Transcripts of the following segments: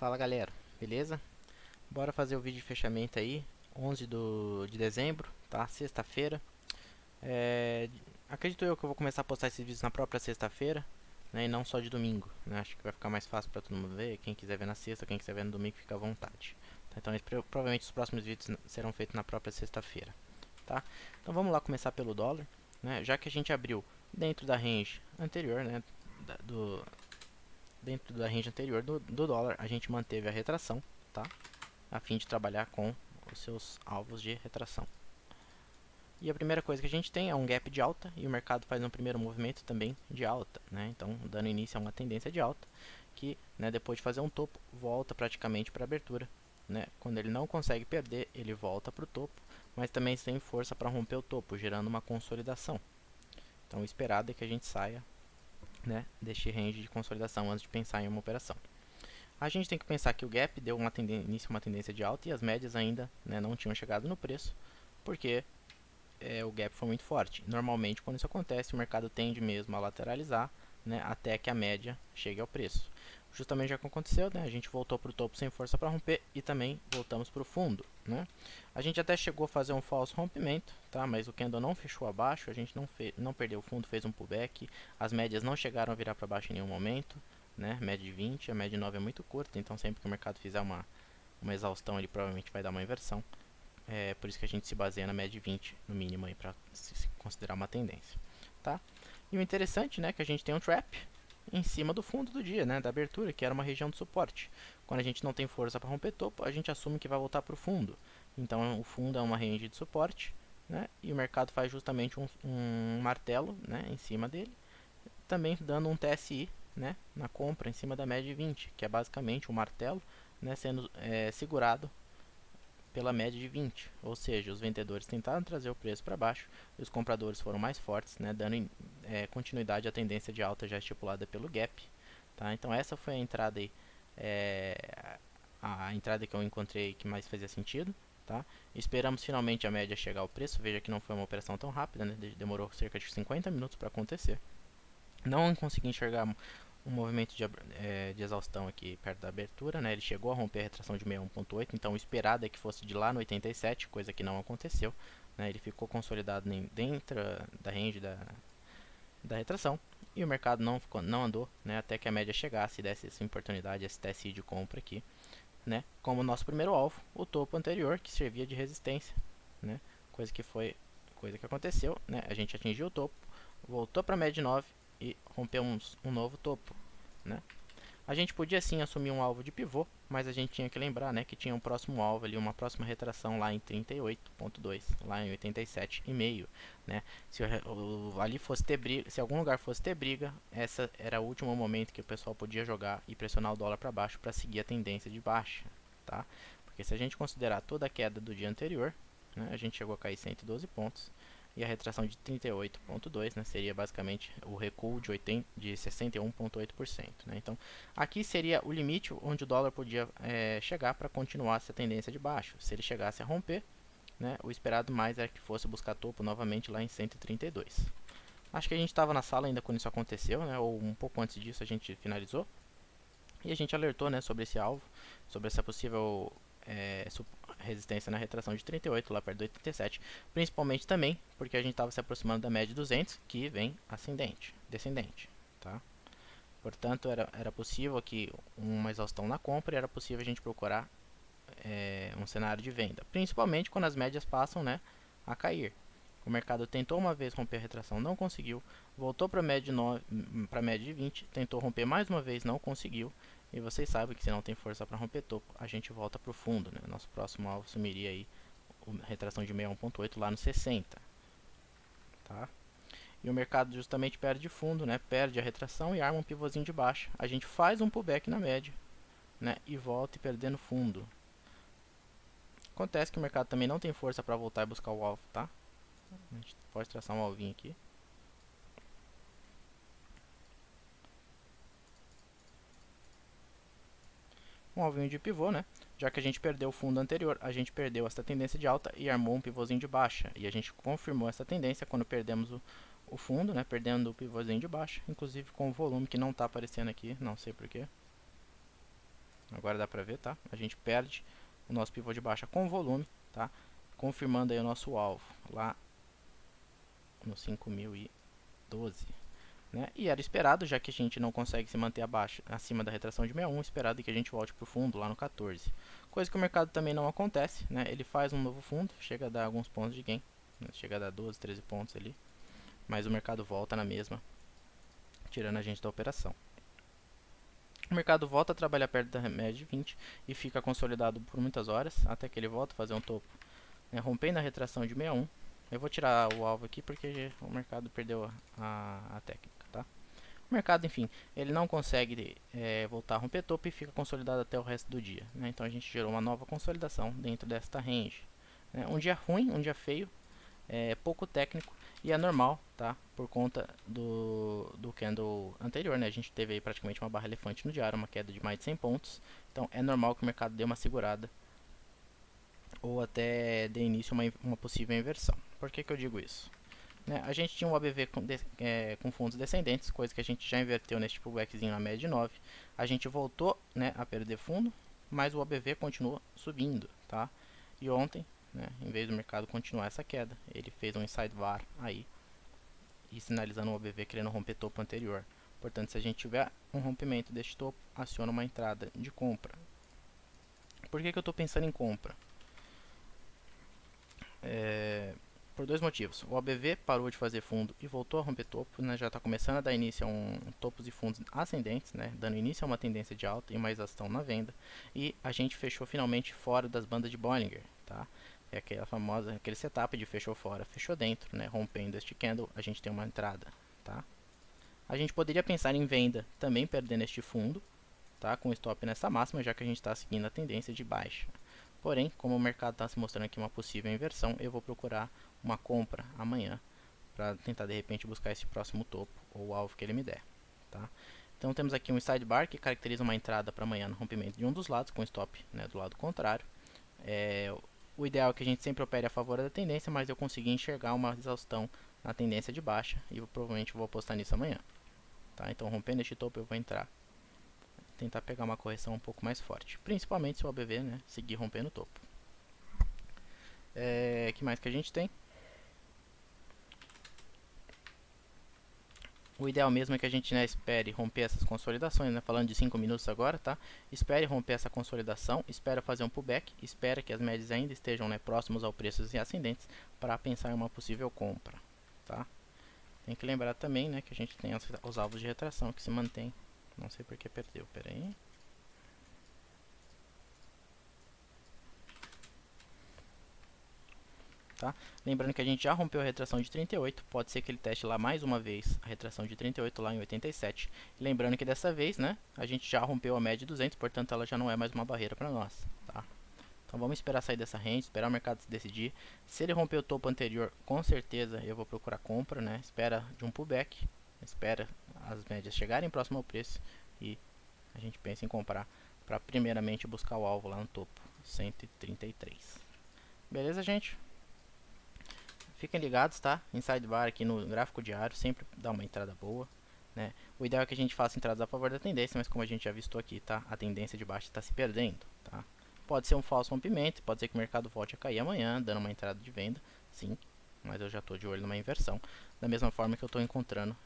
Fala galera, beleza? Bora fazer o vídeo de fechamento aí, 11 de dezembro, tá? Sexta-feira. Acredito eu que eu vou começar a postar esses vídeos na própria sexta-feira, né? E não só de domingo, né? Acho que vai ficar mais fácil para todo mundo ver. Quem quiser ver na sexta, quem quiser ver no domingo, fica à vontade. Tá? Então, provavelmente os próximos vídeos serão feitos na própria sexta-feira, tá? Então vamos lá começar pelo dólar, né? Já que a gente abriu dentro da range anterior, né? Dentro da range anterior do dólar, a gente manteve a retração, tá? A fim de trabalhar com os seus alvos de retração. E a primeira coisa que a gente tem é um gap de alta, e o mercado faz um primeiro movimento também de alta, né? Então, dando início a uma tendência de alta, que, né, depois de fazer um topo, volta praticamente para a abertura, né? Quando ele não consegue perder, ele volta para o topo, mas também tem força para romper o topo, gerando uma consolidação. Então, o esperado é que a gente saia, né, deste range de consolidação antes de pensar em uma operação. A gente tem que pensar que o gap deu início a uma tendência de alta e as médias ainda, né, não tinham chegado no preço, porque o gap foi muito forte. Normalmente, quando isso acontece, o mercado tende mesmo a lateralizar, né, até que a média chegue ao preço. Justamente já que aconteceu, né, a gente voltou para o topo sem força para romper e também voltamos para o fundo, né. A gente até chegou a fazer um falso rompimento, tá, mas o candle não fechou abaixo, a gente não perdeu o fundo, fez um pullback, as médias não chegaram a virar para baixo em nenhum momento, né, média de 20, a média de 9 é muito curta, então sempre que o mercado fizer uma exaustão, ele provavelmente vai dar uma inversão. É por isso que a gente se baseia na média de 20 no mínimo aí para se considerar uma tendência, tá? E o interessante, né, que a gente tem um trap em cima do fundo do dia, né, da abertura, que era uma região de suporte. Quando a gente não tem força para romper topo, a gente assume que vai voltar para o fundo. Então o fundo é uma range de suporte, né, e o mercado faz justamente um martelo, né, em cima dele, também dando um TSI, né, na compra em cima da média de 20, que é basicamente um martelo, né, sendo segurado pela média de 20, ou seja, os vendedores tentaram trazer o preço para baixo e os compradores foram mais fortes, né, dando continuidade à tendência de alta já estipulada pelo gap, tá? Então essa foi a entrada aí, a entrada que eu encontrei que mais fazia sentido, tá? Esperamos finalmente a média chegar ao preço. Veja que não foi uma operação tão rápida, né? Demorou cerca de 50 minutos para acontecer. Não consegui enxergar um movimento de exaustão aqui perto da abertura, né? Ele chegou a romper a retração de 61.8, então o esperado é que fosse de lá no 87, coisa que não aconteceu, né? Ele ficou consolidado dentro da range da retração e o mercado não andou, né, até que a média chegasse e desse essa oportunidade, esse TSI de compra aqui, né? Como nosso primeiro alvo, o topo anterior que servia de resistência, né? Coisa que aconteceu, né? A gente atingiu o topo, voltou para a média de 9 e rompemos um novo topo, né? A gente podia sim assumir um alvo de pivô, mas a gente tinha que lembrar, né, que tinha um próximo alvo ali, uma próxima retração lá em 38.2, lá em 87,5, né? Se ali fosse ter briga, se algum lugar fosse ter briga, essa era o último momento que o pessoal podia jogar e pressionar o dólar para baixo para seguir a tendência de baixa, tá? Porque se a gente considerar toda a queda do dia anterior, né, a gente chegou a cair 112 pontos. E a retração de 38,2, né, seria basicamente o recuo de 61,8%. Né? Então, aqui seria o limite onde o dólar podia chegar para continuar essa tendência de baixo. Se ele chegasse a romper, né, o esperado mais era que fosse buscar topo novamente lá em 132. Acho que a gente estava na sala ainda quando isso aconteceu, né, ou um pouco antes disso a gente finalizou. E a gente alertou, né, sobre esse alvo, sobre essa possível resistência na retração de 38 lá perto do 87, principalmente também porque a gente estava se aproximando da média de 200, que vem descendente, tá? Portanto, era possível aqui uma exaustão na compra e era possível a gente procurar um cenário de venda, principalmente quando as médias passam, né, a cair. O mercado tentou uma vez romper a retração, não conseguiu, voltou para a média de 20, tentou romper mais uma vez, não conseguiu. E vocês sabem que se não tem força para romper topo, a gente volta para o fundo, né? Nosso próximo alvo sumiria aí a retração de 61.8 lá no 60, tá? E o mercado justamente perde fundo, né? Perde a retração e arma um pivôzinho de baixa. A gente faz um pullback na média, né? E volta e perdendo fundo. Acontece que o mercado também não tem força para voltar e buscar o alvo, tá? A gente pode traçar um alvinho aqui. Um alvinho de pivô, né? Já que a gente perdeu o fundo anterior, a gente perdeu essa tendência de alta e armou um pivôzinho de baixa. E a gente confirmou essa tendência quando perdemos o fundo, né? Perdendo o pivôzinho de baixa, inclusive com o volume que não está aparecendo aqui, não sei porquê. Agora dá pra ver, tá? A gente perde o nosso pivô de baixa com volume, tá? Confirmando aí o nosso alvo lá no 5012, né? E era esperado, já que a gente não consegue se manter abaixo, acima da retração de 61, esperado que a gente volte para o fundo lá no 14. Coisa que o mercado também não acontece, né? Ele faz um novo fundo, chega a dar alguns pontos de gain, né? Chega a dar 12, 13 pontos ali, mas o mercado volta na mesma, tirando a gente da operação. O mercado volta a trabalhar perto da média de 20 e fica consolidado por muitas horas, até que ele volta a fazer um topo, né? Rompendo a retração de 61. Eu vou tirar o alvo aqui porque o mercado perdeu a técnica, tá? O mercado, enfim, ele não consegue voltar a romper topo e fica consolidado até o resto do dia, né? Então a gente gerou uma nova consolidação dentro desta range, né? Um dia ruim, um dia feio, pouco técnico e é normal, tá? Por conta do candle anterior, né? A gente teve aí praticamente uma barra elefante no diário, uma queda de mais de 100 pontos. Então é normal que o mercado dê uma segurada ou até dê início a uma possível inversão. Por que eu digo isso? Né, a gente tinha um ABV com fundos descendentes, coisa que a gente já inverteu neste pullbackzinho na média de 9. A gente voltou, né, a perder fundo, mas o ABV continua subindo, tá? E ontem, né, em vez do mercado continuar essa queda, ele fez um inside VAR aí, e sinalizando o ABV querendo romper topo anterior. Portanto, se a gente tiver um rompimento deste topo, aciona uma entrada de compra. Por que eu estou pensando em compra? Por dois motivos. O ABV parou de fazer fundo e voltou a romper topo, né? Já está começando a dar início a topos e fundos ascendentes, né? Dando início a uma tendência de alta e mais ação na venda. E a gente fechou finalmente fora das bandas de Bollinger, tá? É aquela famosa, aquele setup de fechou fora, fechou dentro, né? Rompendo este candle, a gente tem uma entrada, tá? A gente poderia pensar em venda também perdendo este fundo, tá? Com stop nessa máxima, já que a gente está seguindo a tendência de baixa. Porém, como o mercado está se mostrando aqui uma possível inversão, eu vou procurar uma compra amanhã para tentar de repente buscar esse próximo topo ou o alvo que ele me der, tá? Então temos aqui um sidebar que caracteriza uma entrada para amanhã no rompimento de um dos lados com stop, né, do lado contrário. O ideal é que a gente sempre opere a favor da tendência, mas eu consegui enxergar uma exaustão na tendência de baixa e eu provavelmente vou apostar nisso amanhã, tá? Então rompendo este topo eu vou entrar, tentar pegar uma correção um pouco mais forte, principalmente se o ABV, né, seguir rompendo o topo. Que mais que a gente tem? O ideal mesmo é que a gente, né, espere romper essas consolidações, né, falando de 5 minutos agora, tá? Espere romper essa consolidação, espera fazer um pullback, espera que as médias ainda estejam, né, próximos ao preços ascendentes para pensar em uma possível compra, tá? Tem que lembrar também, né, que a gente tem os alvos de retração que se mantém. Não sei porque perdeu, peraí. Tá? Lembrando que a gente já rompeu a retração de 38, pode ser que ele teste lá mais uma vez a retração de 38 lá em 87. E lembrando que dessa vez, né, a gente já rompeu a média de 200, portanto ela já não é mais uma barreira para nós. Tá? Então vamos esperar sair dessa range, esperar o mercado se decidir. Se ele romper o topo anterior, com certeza eu vou procurar compra, né? Espera de um pullback, espera as médias chegarem próximo ao preço e a gente pensa em comprar para primeiramente buscar o alvo lá no topo, 133. Beleza, gente? Fiquem ligados, tá? Inside bar aqui no gráfico diário, sempre dá uma entrada boa, né? O ideal é que a gente faça entradas a favor da tendência, mas como a gente já vistou aqui, tá? A tendência de baixa está se perdendo, tá? Pode ser um falso rompimento, pode ser que o mercado volte a cair amanhã, dando uma entrada de venda, sim, mas eu já estou de olho numa inversão. Da mesma forma que eu estou encontrando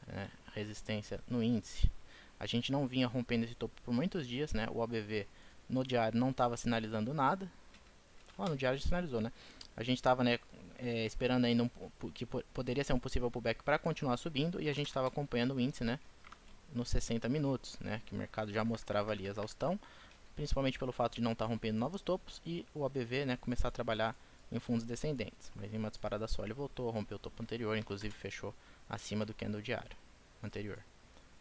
resistência no índice. A gente não vinha rompendo esse topo por muitos dias, né? O ABV no diário não estava sinalizando nada. No diário já sinalizou, né? A gente estava, né, esperando ainda que poderia ser um possível pullback para continuar subindo e a gente estava acompanhando o índice, né, nos 60 minutos, né, que o mercado já mostrava ali a exaustão, principalmente pelo fato de não estar rompendo novos topos e o ABV, né, começar a trabalhar em fundos descendentes. Mas em uma disparada só ele voltou a romper o topo anterior, inclusive fechou acima do candle diário anterior.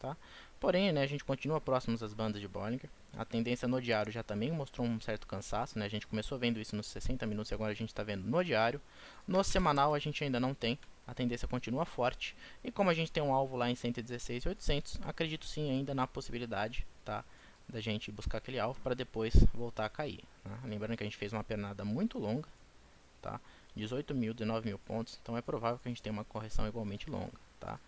Tá? Porém, né, a gente continua próximos às bandas de Bollinger. A tendência no diário já também mostrou um certo cansaço, né? A gente começou vendo isso nos 60 minutos e agora a gente está vendo no diário. No semanal a gente ainda não tem, a tendência continua forte. E como a gente tem um alvo lá em 116.800, acredito sim ainda na possibilidade, tá, da gente buscar aquele alvo para depois voltar a cair. Tá? Lembrando que a gente fez uma pernada muito longa, tá? 18.000, 19.000 pontos, então é provável que a gente tenha uma correção igualmente longa. Tá?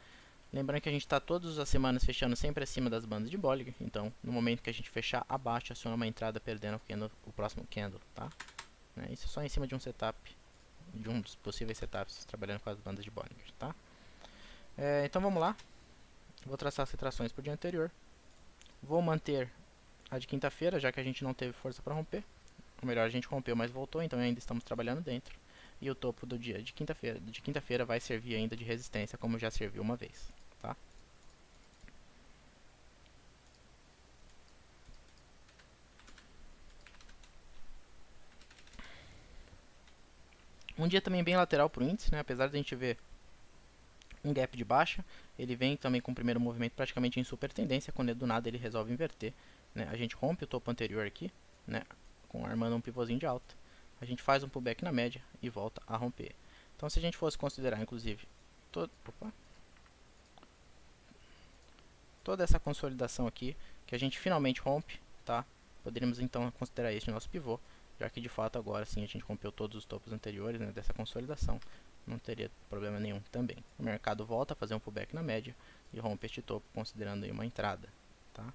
Lembrando que a gente está todas as semanas fechando sempre acima das bandas de Bollinger. Então, no momento que a gente fechar abaixo, aciona uma entrada perdendo o próximo candle, tá? Isso é só em cima de um setup, de um dos possíveis setups, trabalhando com as bandas de Bollinger, tá? Então vamos lá. Vou traçar as retrações para o dia anterior. Vou manter a de quinta-feira, já que a gente não teve força para romper. Ou melhor, a gente rompeu, mas voltou, então ainda estamos trabalhando dentro. E o topo do dia de quinta-feira vai servir ainda de resistência, como já serviu uma vez, tá? Um dia também bem lateral para o índice, né? Apesar de a gente ver um gap de baixa, ele vem também com o primeiro movimento praticamente em super tendência, quando do nada ele resolve inverter, né? A gente rompe o topo anterior aqui, né? Armando um pivôzinho de alta. A gente faz um pullback na média e volta a romper. Então, se a gente fosse considerar, inclusive, toda essa consolidação aqui, que a gente finalmente rompe, tá? Poderíamos então considerar este nosso pivô, já que de fato agora sim a gente rompeu todos os topos anteriores, né, dessa consolidação. Não teria problema nenhum também. O mercado volta a fazer um pullback na média e rompe este topo, considerando aí uma entrada, tá?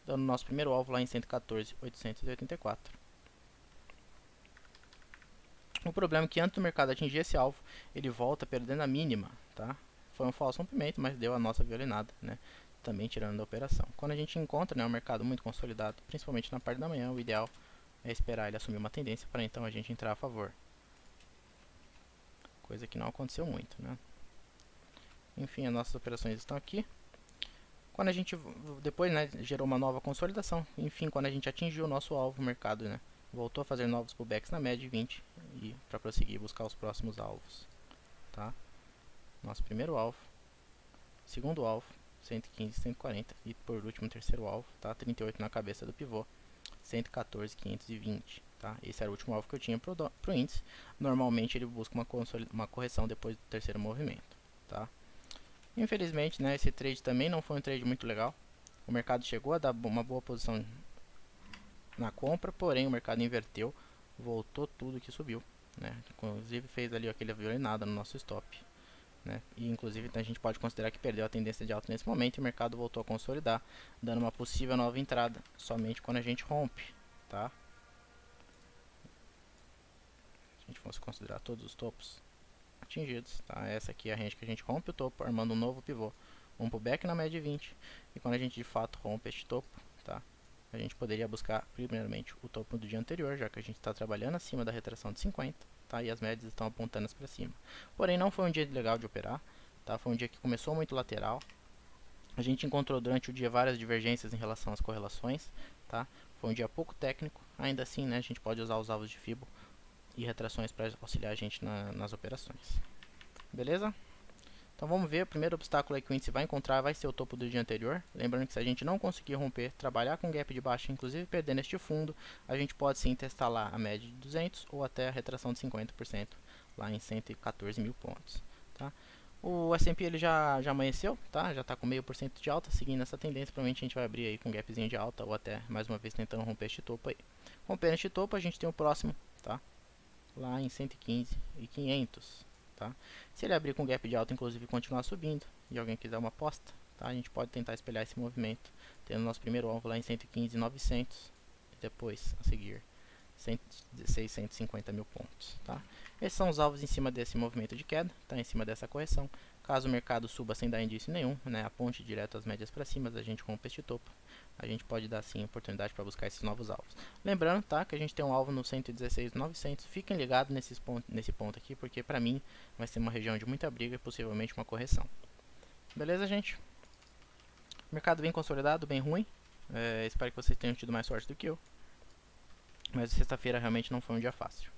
Dando nosso primeiro alvo lá em 114.884. O problema é que antes do mercado atingir esse alvo, ele volta perdendo a mínima, tá? Foi um falso rompimento, mas deu a nossa violinada, né? Também tirando da operação. Quando a gente encontra, né, um mercado muito consolidado, principalmente na parte da manhã, o ideal é esperar ele assumir uma tendência para então a gente entrar a favor. Coisa que não aconteceu muito, né? Enfim, as nossas operações estão aqui. Quando a gente depois, né, gerou uma nova consolidação, enfim, quando a gente atingiu o nosso alvo, o mercado, né, voltou a fazer novos pullbacks na média de 20 e para prosseguir buscar os próximos alvos, tá? Nosso primeiro alvo, segundo alvo, 115, 140 e por último terceiro alvo, tá? 38 na cabeça do pivô, 114, 520, tá? Esse era o último alvo que eu tinha pro índice. Normalmente ele busca uma correção depois do terceiro movimento, tá? Infelizmente, né, esse trade também não foi um trade muito legal. O mercado chegou a dar uma boa posição na compra, porém o mercado inverteu, voltou tudo que subiu, né? Inclusive fez ali aquele violinada no nosso stop, né? E inclusive a gente pode considerar que perdeu a tendência de alta nesse momento e o mercado voltou a consolidar, dando uma possível nova entrada somente quando a gente rompe, tá? Se a gente fosse considerar todos os topos atingidos, tá? Essa aqui é a range que a gente rompe o topo, armando um novo pivô, um pullback na média de 20, e quando a gente de fato rompe este topo, tá? A gente poderia buscar primeiramente o topo do dia anterior, já que a gente está trabalhando acima da retração de 50, tá? E as médias estão apontando para cima. Porém, não foi um dia legal de operar, tá? Foi um dia que começou muito lateral. A gente encontrou durante o dia várias divergências em relação às correlações, tá? Foi um dia pouco técnico, ainda assim, né, a gente pode usar os alvos de Fibo e retrações para auxiliar a gente nas operações. Beleza? Então vamos ver, o primeiro obstáculo aí que o índice vai encontrar vai ser o topo do dia anterior. Lembrando que se a gente não conseguir romper, trabalhar com gap de baixa, inclusive perdendo este fundo, a gente pode sim testar lá a média de 200 ou até a retração de 50% lá em 114 mil pontos, tá? O S&P ele já amanheceu, tá? Já está com 0,5% de alta, seguindo essa tendência, provavelmente a gente vai abrir aí com um gapzinho de alta ou até mais uma vez tentando romper este topo aí. Rompendo este topo, a gente tem o próximo, tá? Lá em 115.500, tá? Se ele abrir com gap de alta, inclusive continuar subindo, e alguém quiser uma aposta, tá? A gente pode tentar espelhar esse movimento, tendo nosso primeiro alvo lá em 115.900 e depois a seguir 650 mil pontos, tá? Esses são os alvos em cima desse movimento de queda, tá? Em cima dessa correção. Caso o mercado suba sem dar indício nenhum, né, aponte direto as médias para cima, a gente rompe este topo, a gente pode dar sim oportunidade para buscar esses novos alvos. Lembrando, tá, que a gente tem um alvo no 116.900. Fiquem ligados nesse ponto aqui, porque para mim vai ser uma região de muita briga e possivelmente uma correção. Beleza, gente? O mercado bem consolidado, bem ruim. Espero que vocês tenham tido mais sorte do que eu. Mas sexta-feira realmente não foi um dia fácil.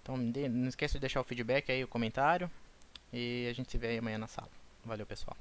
Então não esqueça de deixar o feedback aí, o comentário. E a gente se vê aí amanhã na sala. Valeu, pessoal.